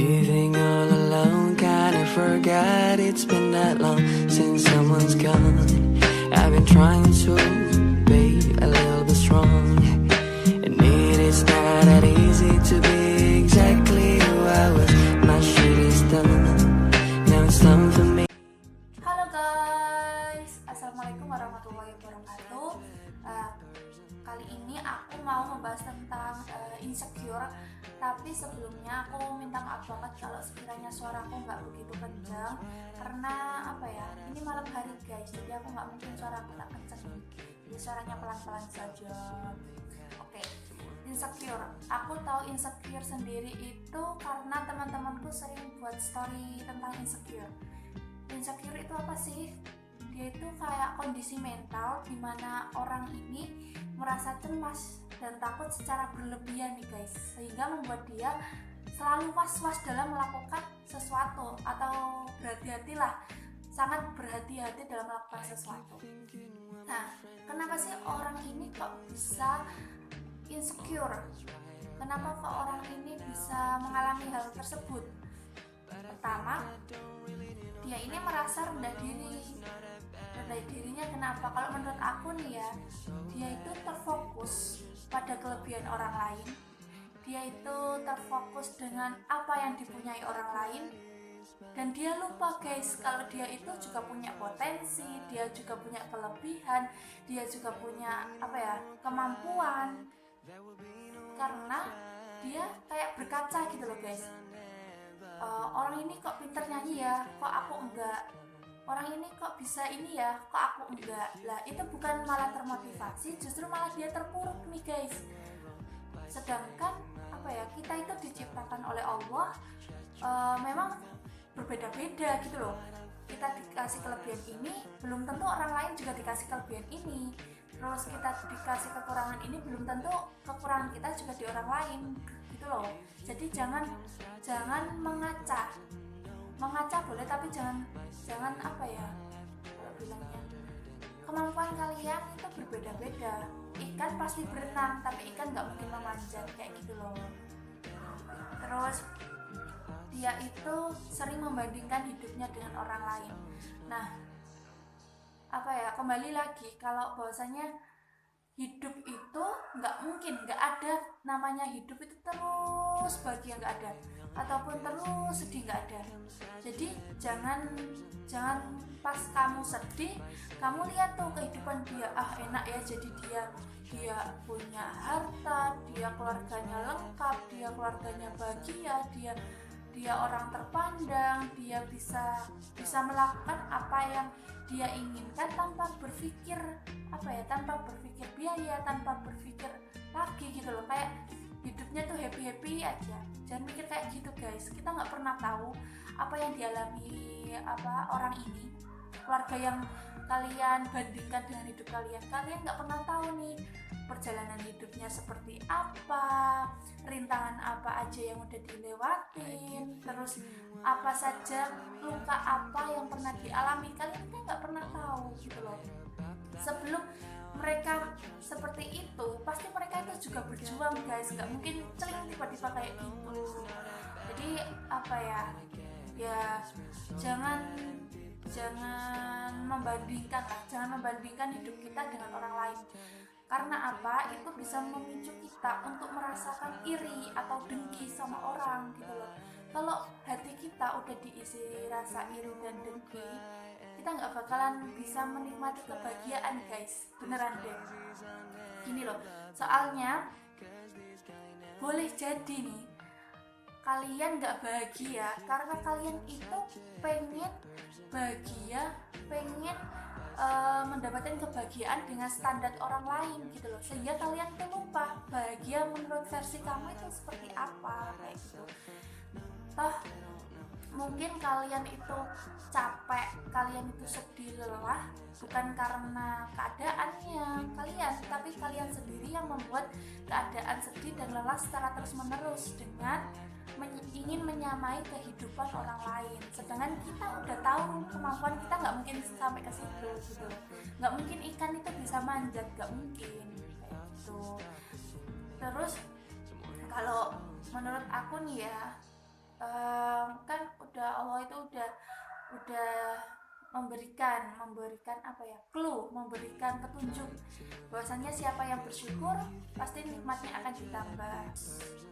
Feeling all alone, kinda forgot it's been that long since someone's gone. I've been trying to be a little bit strong, and it is not that easy to be exactly who I was. My shit is done, now it's time for me. Halo guys, assalamualaikum warahmatullahi wabarakatuh. Kali ini aku mau membahas tentang insecure. Tapi sebelumnya aku minta maaf banget kalau sekiranya suaraku nggak begitu kencang, karena ini malam hari guys, jadi aku nggak mungkin suaraku tak kencang, jadi suaranya pelan-pelan saja. Oke. Insecure, aku tahu insecure sendiri itu karena teman-temanku sering buat story tentang insecure. Insecure itu apa sih? Dia itu kayak kondisi mental dimana orang ini merasa cemas dan takut secara berlebihan nih guys, sehingga membuat dia selalu was-was dalam melakukan sesuatu, atau berhati-hatilah, sangat berhati-hati dalam melakukan sesuatu. Nah, kenapa sih orang ini kok bisa insecure? Kenapa kok orang ini bisa mengalami hal tersebut? Pertama, dia ini merasa rendah diri. Rendah dirinya kenapa? Kalau menurut aku nih ya, dia itu terfokus pada kelebihan orang lain. Dia itu terfokus dengan apa yang dipunyai orang lain, dan dia lupa guys kalau dia itu juga punya potensi, dia juga punya kelebihan, dia juga punya kemampuan. Karena dia kayak berkaca gitu loh guys. Orang ini kok pinter nyanyi ya, kok aku enggak. Orang ini kok bisa ini ya, kok aku enggak. Lah itu bukan malah termotivasi, justru malah dia terpuruk nih guys. Sedangkan kita itu diciptakan oleh Allah memang berbeda-beda gitu loh. Kita dikasih kelebihan ini, belum tentu orang lain juga dikasih kelebihan ini. Terus kita dikasih kekurangan ini, belum tentu kekurangan kita juga di orang lain gitu loh. Jadi jangan mengaca boleh, tapi jangan kalau bilangnya, kemampuan kalian itu berbeda-beda. Ikan pasti berenang, tapi ikan nggak mungkin memanjat kayak gitu loh. Terus dia itu sering membandingkan hidupnya dengan orang lain. Nah, kembali lagi kalau bahwasanya hidup itu nggak ada namanya hidup itu terus bahagia, nggak ada, ataupun terus sedih, nggak ada. Jadi jangan pas kamu sedih kamu lihat tuh kehidupan dia, enak ya, jadi dia punya harta, dia keluarganya lengkap, dia keluarganya bahagia, dia orang terpandang, dia bisa melakukan apa yang dia inginkan tanpa berpikir biaya, tanpa berpikir lagi gitu loh. Kayak hidupnya tuh happy aja. Jangan mikir kayak gitu guys. Kita nggak pernah tahu apa yang dialami orang ini, keluarga yang kalian bandingkan dengan hidup kalian nggak pernah tahu nih perjalanan hidupnya seperti apa, rintangan apa aja yang udah dilewatin, terus apa saja luka apa yang pernah dialami. Kalian kan nggak pernah tahu gitu loh. Sebelum mereka seperti itu, pasti mereka itu juga berjuang guys, nggak mungkin celing tiba-tiba kayak gitu. Jadi jangan membandingkan hidup kita dengan orang lain. Karena itu bisa memicu kita untuk merasakan iri atau dengki sama orang gitu loh. Kalau hati kita udah diisi rasa iri dan dengki, kita nggak bakalan bisa menikmati kebahagiaan guys, beneran deh. Gini loh, soalnya boleh jadi nih kalian nggak bahagia karena kalian itu pengen bahagia, pengen mendapatkan kebahagiaan dengan standar orang lain gitu loh, sehingga kalian tuh lupa bahagia menurut versi kamu itu seperti apa kayak gitu. Toh mungkin kalian itu capek, kalian itu sedih, lelah, bukan karena keadaannya kalian, tapi kalian sendiri yang membuat keadaan sedih dan lelah secara terus menerus dengan ingin menyamai kehidupan orang lain. Sedangkan kita udah tahu kemampuan kita nggak mungkin sampai ke situ gitu. Nggak mungkin ikan itu bisa manjat, nggak mungkin kayak gitu. Terus kalau menurut aku nih ya, kan udah Allah itu udah memberikan apa ya, clue, memberikan petunjuk bahwasanya siapa yang bersyukur pasti nikmatnya akan ditambah.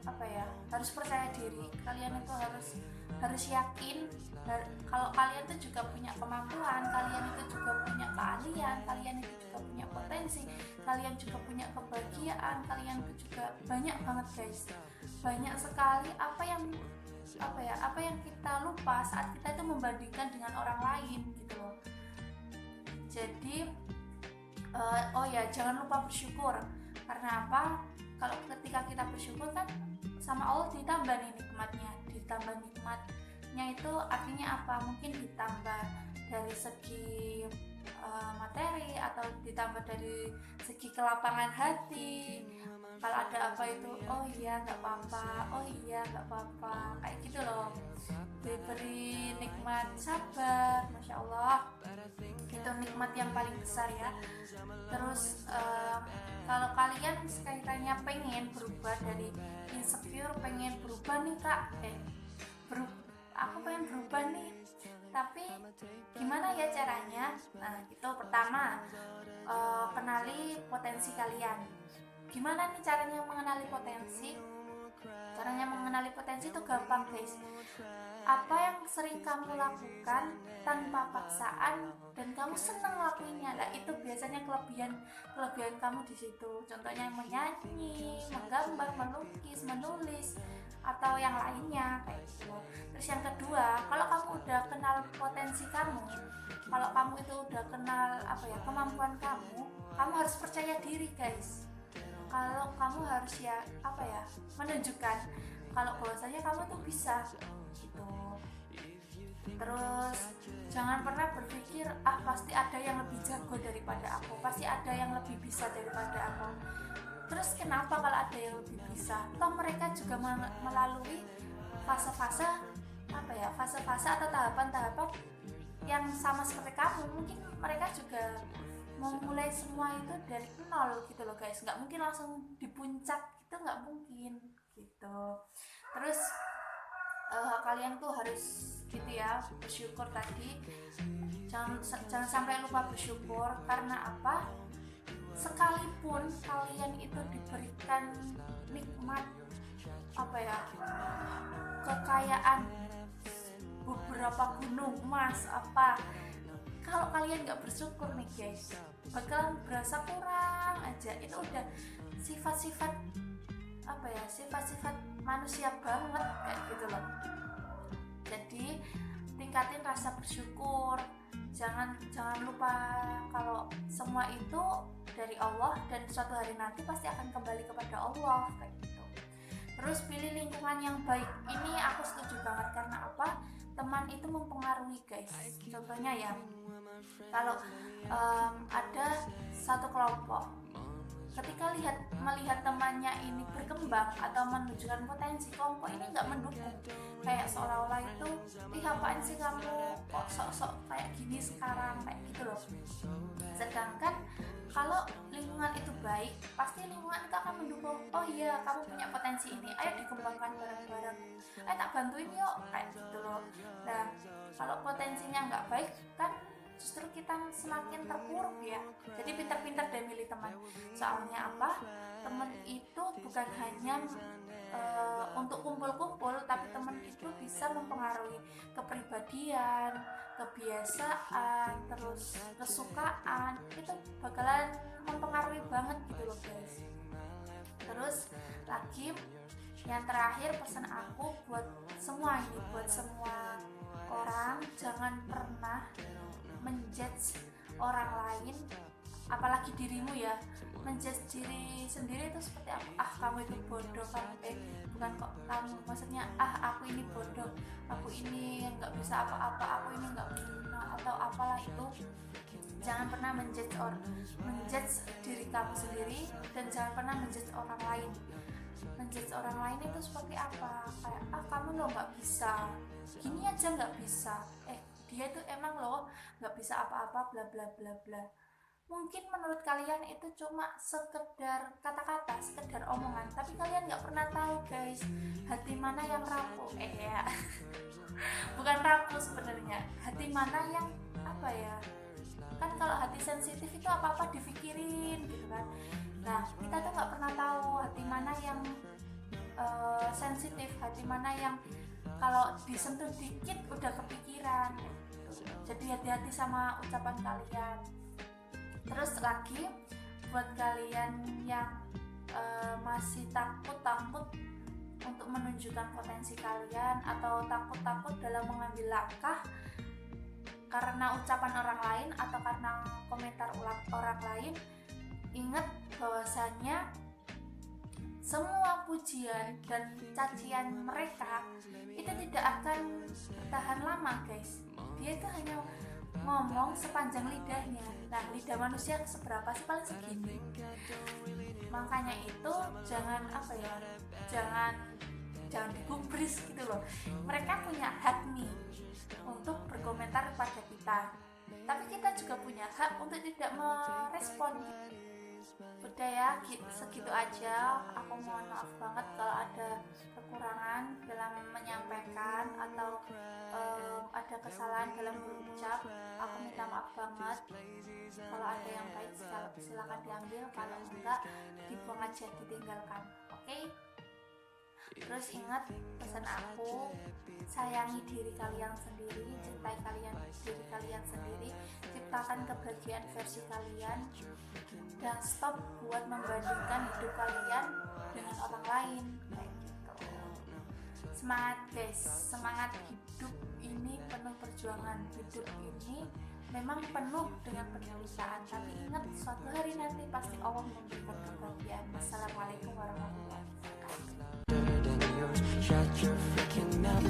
Apa ya, harus percaya diri, kalian itu harus yakin kalau kalian itu juga punya kemampuan, kalian itu juga punya keahlian, kalian itu juga punya potensi, kalian juga punya kebahagiaan, kalian itu juga banyak banget guys, banyak sekali apa yang kita lupa saat kita itu membandingkan dengan orang lain gitu loh. Jadi oh ya, jangan lupa bersyukur. Karena apa? Kalau ketika kita bersyukur kan sama Allah ditambah nih nikmatnya, ditambah nikmatnya itu artinya apa? Mungkin ditambah dari segi materi atau ditambah dari segi kelapangan hati. Kalau ada apa itu, oh iya nggak apa-apa, oh iya nggak apa-apa, kayak gitu loh. Diberi nikmat sabar, masya Allah, itu nikmat yang paling besar ya. Terus kalau kalian sekiranya pengen berubah dari insecure, pengen berubah nih kak, aku pengen berubah nih, tapi gimana ya caranya? Nah itu pertama, kenali potensi kalian. Gimana nih caranya mengenali potensi? Caranya mengenali potensi itu gampang guys. Apa yang sering kamu lakukan tanpa paksaan dan kamu senang lakuinnya, lah itu biasanya kelebihan kamu di situ. Contohnya menyanyi, menggambar, melukis, menulis, atau yang lainnya kayak gitu. Terus yang kedua, kalau kamu udah kenal potensi kamu, kalau kamu itu udah kenal apa ya, kemampuan kamu harus percaya diri guys. Kalau kamu harus ya apa ya, menunjukkan kalau bahwasanya kamu tuh bisa gitu. Terus jangan pernah berpikir pasti ada yang lebih jago daripada aku, pasti ada yang lebih bisa daripada aku. Terus kenapa kalau ada yang lebih bisa? Toh mereka juga melalui fase-fase apa ya, fase-fase atau tahapan-tahapan yang sama seperti kamu. Mungkin mereka juga memulai semua itu dari nol gitu loh guys, nggak mungkin langsung di puncak gitu, nggak mungkin gitu. Terus kalian tuh harus gitu ya, bersyukur tadi, jangan sampai lupa bersyukur. Karena apa? Sekalipun kalian itu diberikan nikmat apa ya, kekayaan beberapa gunung emas apa, kalau kalian nggak bersyukur nih guys, bakalan berasa kurang aja. Itu udah sifat-sifat apa ya, sifat-sifat manusia banget kayak gitu loh. Jadi tingkatin rasa bersyukur, jangan lupa kalau semua itu dari Allah dan suatu hari nanti pasti akan kembali kepada Allah kayak gitu. Terus pilih lingkungan yang baik, ini aku setuju banget. Karena apa? Teman itu mempengaruhi guys. Contohnya ya, kalau ada satu kelompok, ketika melihat temannya ini berkembang atau menunjukkan potensi, kelompok ini nggak mendukung, kayak seolah-olah itu, apaan sih kamu kok sok-sok kayak gini sekarang, kayak gitu loh. Sedangkan kalau lingkungan itu baik, pasti lingkungan itu akan mendukung. Oh iya, kamu punya potensi ini, ayo dikembangkan bareng-bareng, ayo tak bantuin yuk, kayak gitu loh. Nah kalau potensinya nggak baik kan justru kita semakin terpuruk ya. Jadi pintar-pintar deh milih teman. Soalnya apa? Teman itu bukan hanya untuk kumpul-kumpul, tapi teman itu bisa mempengaruhi kepribadian, kebiasaan, terus kesukaan. Itu bakalan mempengaruhi banget gitu loh guys. Terus lagi yang terakhir, pesan aku buat semua ini, buat semua orang, jangan pernah menjudge orang lain, apalagi dirimu ya. Menjudge diri sendiri itu seperti apa? Kamu itu bodoh, kamu bukan kok kamu, maksudnya aku ini bodoh, aku ini nggak bisa apa-apa, aku ini nggak guna atau apalah itu. Jangan pernah menjudge diri kamu sendiri, dan jangan pernah menjudge orang lain. Menjudge orang lain itu seperti apa? Kayak kamu lo nggak bisa, gini aja nggak bisa, dia itu emang loh nggak bisa apa-apa, bla bla bla bla. Mungkin menurut kalian itu cuma sekedar kata-kata, sekedar omongan, tapi kalian nggak pernah tahu guys, hati mana yang rapuh ya. mana yang apa ya, kan kalau hati sensitif itu apa-apa dipikirin gitu kan. Nah kita tuh nggak pernah tahu hati mana yang sensitif, hati mana yang kalau disentuh dikit udah kepikiran. Jadi hati-hati sama ucapan kalian. Terus lagi buat kalian yang masih takut untuk menunjukkan potensi kalian atau takut dalam mengambil langkah karena ucapan orang lain atau karena komentar orang lain, ingat bahwasannya semua pujian dan cacian mereka itu tidak akan bertahan lama guys. Dia itu hanya ngomong sepanjang lidahnya. Nah lidah manusia seberapa sih? Paling segini. Makanya itu jangan jangan digubris gitu loh. Mereka punya hak nih untuk berkomentar pada kita, tapi kita juga punya hak untuk tidak merespon. Udah ya, segitu aja. Aku mohon maaf banget kalau ada kekurangan dalam menyampaikan atau ada kesalahan dalam berucap. Aku minta maaf banget. Kalau ada yang baik silakan diambil, kalau enggak dibuang aja, ditinggalkan. Oke? Terus ingat pesan aku, sayangi diri kalian sendiri, cintai diri kalian sendiri, ciptakan kebahagiaan versi kalian, dan stop buat membandingkan hidup kalian dengan orang lain kayak gitu. Semangat guys, semangat. Hidup ini penuh perjuangan, hidup ini memang penuh dengan penderitaan, tapi ingat suatu hari nanti pasti Allah memberikan kebahagiaan. Assalamualaikum warahmatullahi wabarakatuh. Shut your freaking mouth.